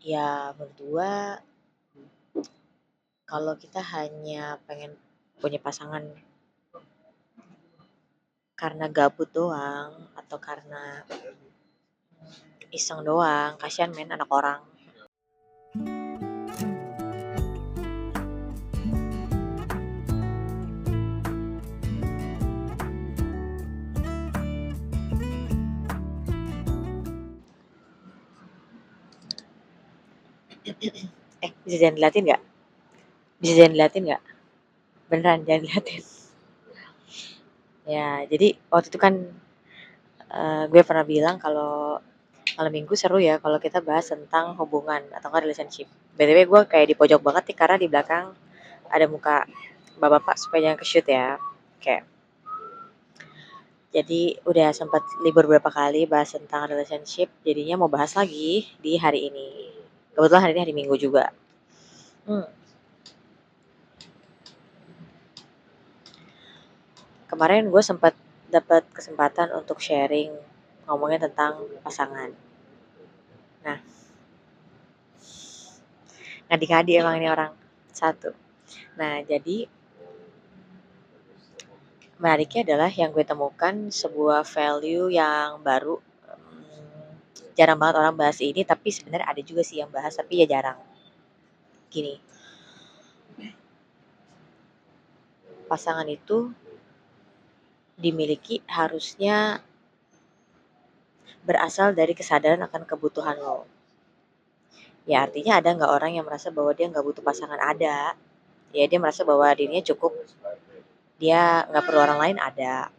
Ya berdua, kalau kita hanya pengen punya pasangan karena gabut doang atau karena iseng doang, kasihan men anak orang. Bisa jangan diliatin nggak? Bisa jangan diliatin nggak? Beneran jangan diliatin. Ya, jadi waktu itu kan gue pernah bilang kalau malam minggu seru ya kalau kita bahas tentang hubungan atau enggak relationship. BTW gue kayak di pojok banget nih karena di belakang ada muka bapak-bapak supaya jangan ke-shoot ya. Kayak jadi udah sempat libur berapa kali bahas tentang relationship, jadinya mau bahas lagi di hari ini. Kebetulan hari ini hari Minggu juga. Hmm, Kemarin gue sempat dapat kesempatan untuk sharing ngomongin tentang pasangan. Nah, ngadi-ngadi emang ini orang satu. Nah, jadi menariknya adalah yang gue temukan sebuah value yang baru. Jarang banget orang bahas ini, tapi sebenarnya ada juga sih yang bahas, tapi ya jarang. Gini, pasangan itu dimiliki harusnya berasal dari kesadaran akan kebutuhan lo. Ya artinya ada nggak orang yang merasa bahwa dia nggak butuh pasangan? Ada. Ya dia merasa bahwa dirinya cukup, dia nggak perlu orang lain, ada.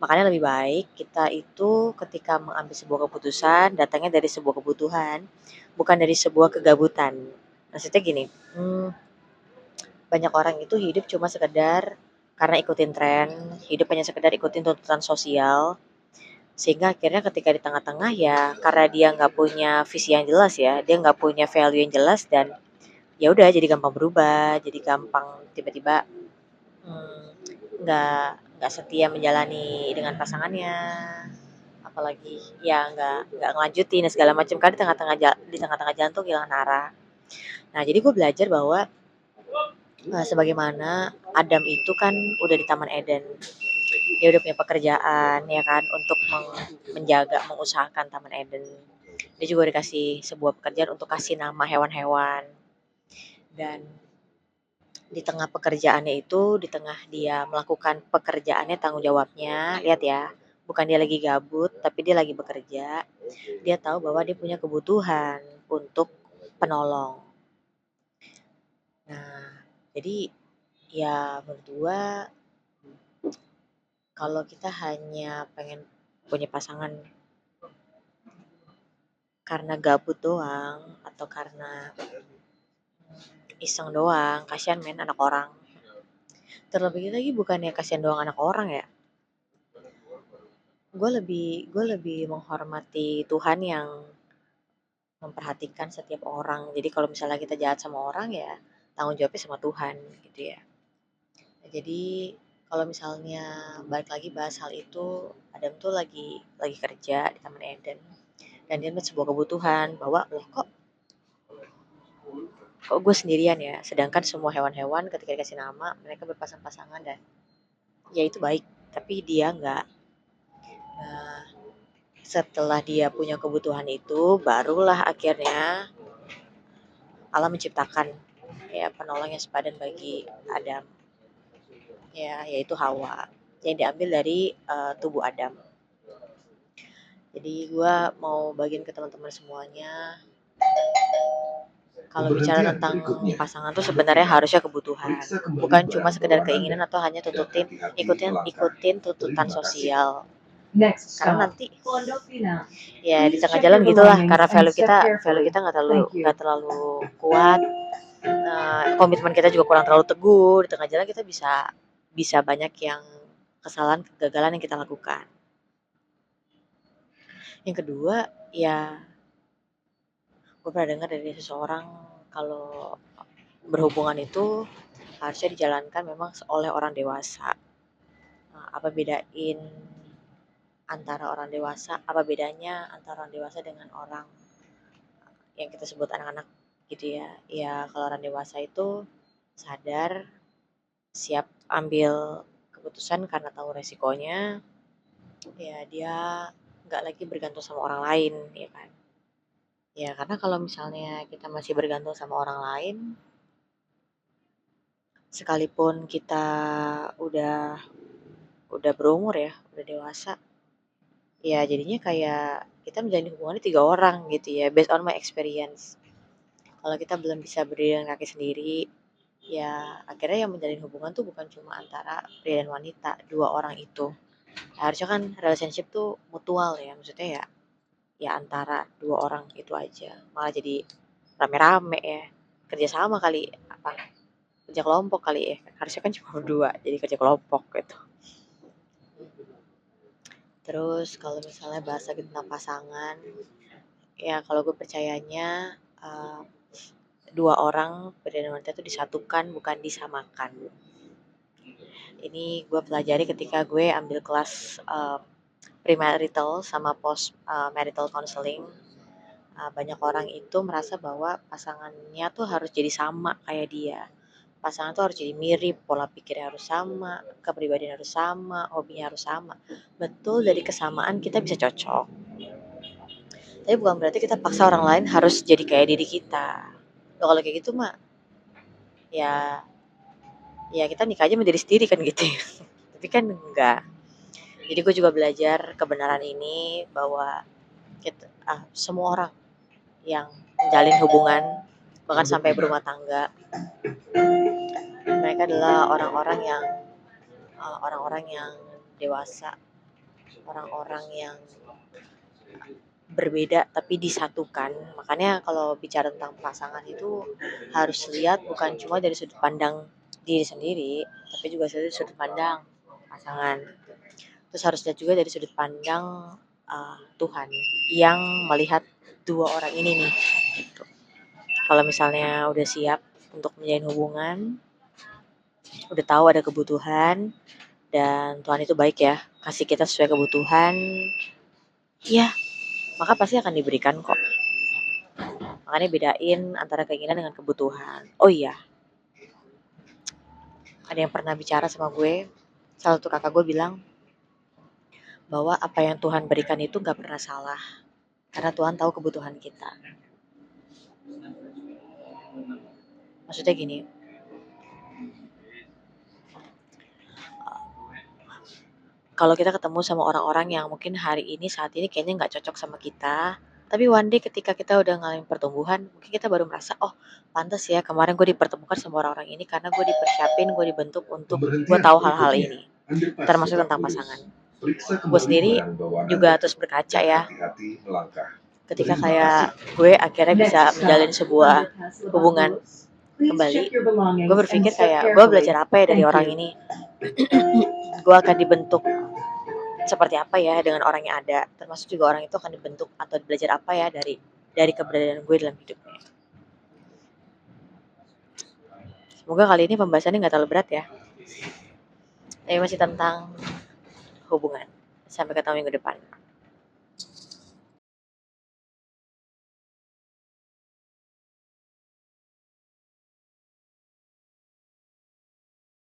Makanya lebih baik kita itu ketika mengambil sebuah keputusan datangnya dari sebuah kebutuhan, bukan dari sebuah kegabutan. Maksudnya gini, banyak orang itu hidup cuma sekedar karena ikutin tren, hidup hanya sekedar ikutin tuntutan sosial, sehingga akhirnya ketika di tengah-tengah ya karena dia nggak punya visi yang jelas ya, dia nggak punya value yang jelas dan ya udah jadi gampang berubah, jadi gampang tiba-tiba nggak setia menjalani dengan pasangannya, apalagi ya nggak ngelanjutin dan segala macam kan di tengah-tengah jalan tuh kehilangan arah. Nah jadi gue belajar bahwa sebagaimana Adam itu kan udah di Taman Eden, dia udah punya pekerjaan ya kan untuk menjaga mengusahakan Taman Eden. Dia juga dikasih sebuah pekerjaan untuk kasih nama hewan-hewan, dan di tengah pekerjaannya itu, di tengah dia melakukan pekerjaannya, tanggung jawabnya, lihat ya, bukan dia lagi gabut, tapi dia lagi bekerja. Dia tahu bahwa dia punya kebutuhan untuk penolong. Nah, jadi ya berdua, kalau kita hanya pengen punya pasangan karena gabut doang atau karena iseng doang, kasihan men anak orang. Terlebih lagi bukannya kasihan doang anak orang ya. Gue lebih menghormati Tuhan yang memperhatikan setiap orang. Jadi kalau misalnya kita jahat sama orang ya tanggung jawabnya sama Tuhan gitu ya. Jadi kalau misalnya balik lagi bahas hal itu, Adam tuh lagi kerja di Taman Eden dan dia melihat sebuah kebutuhan bahwa loh kok gue sendirian ya, sedangkan semua hewan-hewan ketika dikasih nama mereka berpasang-pasangan dan ya itu baik, tapi dia nggak. Nah, setelah dia punya kebutuhan itu barulah akhirnya Allah menciptakan ya penolong yang sepadan bagi Adam, ya yaitu Hawa yang diambil dari tubuh Adam. Jadi gue mau bagiin ke teman-teman semuanya, kalau bicara tentang pasangan tuh sebenarnya harusnya kebutuhan, bukan cuma sekedar keinginan atau hanya ikutin tuntutan sosial. Karena nanti ya di tengah jalan gitulah, karena value kita nggak terlalu kuat, komitmen kita juga kurang terlalu teguh, di tengah jalan kita bisa bisa banyak yang kesalahan kegagalan yang kita lakukan. Yang kedua, ya gue pernah dengar dari seseorang kalau berhubungan itu harusnya dijalankan memang oleh orang dewasa. Nah, apa bedanya antara orang dewasa dengan orang yang kita sebut anak-anak gitu ya. Ya kalau orang dewasa itu sadar, siap ambil keputusan karena tahu resikonya, ya dia nggak lagi bergantung sama orang lain, ya kan. Ya karena kalau misalnya kita masih bergantung sama orang lain, sekalipun kita udah berumur ya, udah dewasa, ya jadinya kayak kita menjalin hubungan 3 orang gitu ya, based on my experience. Kalau kita belum bisa berdiri dengan kaki sendiri, ya akhirnya yang menjalin hubungan tuh bukan cuma antara pria dan wanita, 2 orang itu. Harusnya kan relationship tuh mutual ya, maksudnya ya antara 2 orang itu aja. Malah jadi rame-rame ya, kerja sama kali, apa, kerja kelompok kali ya, harusnya kan cuma berdua, jadi kerja kelompok gitu. Terus kalau misalnya bahas lagi tentang pasangan, ya kalau gue percayanya, 2 orang pria dan wanita itu disatukan bukan disamakan. Ini gue pelajari ketika gue ambil kelas, premarital sama post, marital counseling. Banyak orang itu merasa bahwa pasangannya tuh harus jadi sama kayak dia. Pasangan tuh harus jadi mirip, pola pikirnya harus sama, kepribadian harus sama, hobinya harus sama. Betul, dari kesamaan kita bisa cocok. Tapi bukan berarti kita paksa orang lain harus jadi kayak diri kita. Loh, kalau kayak gitu mah ya kita nikah aja menjadi sendiri kan gitu ya. Tapi kan enggak. Jadi gue juga belajar kebenaran ini bahwa semua orang yang menjalin hubungan bahkan sampai berumah tangga, mereka adalah orang-orang yang dewasa, orang-orang yang berbeda tapi disatukan. Makanya kalau bicara tentang pasangan itu harus lihat bukan cuma dari sudut pandang diri sendiri, tapi juga dari sudut pandang pasangan. Terus harus lihat juga dari sudut pandang Tuhan yang melihat 2 orang ini nih. Gitu. Kalau misalnya udah siap untuk menjalin hubungan, udah tahu ada kebutuhan, dan Tuhan itu baik ya, kasih kita sesuai kebutuhan, ya maka pasti akan diberikan kok. Makanya bedain antara keinginan dengan kebutuhan. Oh iya, ada yang pernah bicara sama gue, salah satu kakak gue bilang bahwa apa yang Tuhan berikan itu gak pernah salah, karena Tuhan tahu kebutuhan kita. Maksudnya gini, kalau kita ketemu sama orang-orang yang mungkin hari ini saat ini kayaknya nggak cocok sama kita, tapi one day ketika kita udah ngalamin pertumbuhan, mungkin kita baru merasa, oh pantas ya kemarin gue dipertemukan sama orang-orang ini karena gue dipersiapin, gue dibentuk untuk gue tahu hal-hal ini, termasuk tentang pasangan. Gue sendiri juga terus berkaca ya, ketika kayak gue akhirnya bisa menjalin sebuah hubungan kembali, gue berpikir kayak gue belajar apa ya dari orang ini. Gue akan dibentuk seperti apa ya dengan orang yang ada, termasuk juga orang itu akan dibentuk atau belajar apa ya dari keberadaan gue dalam hidupnya. Semoga kali ini pembahasannya nggak terlalu berat ya. Tapi masih tentang hubungan. Sampai ketemu minggu depan.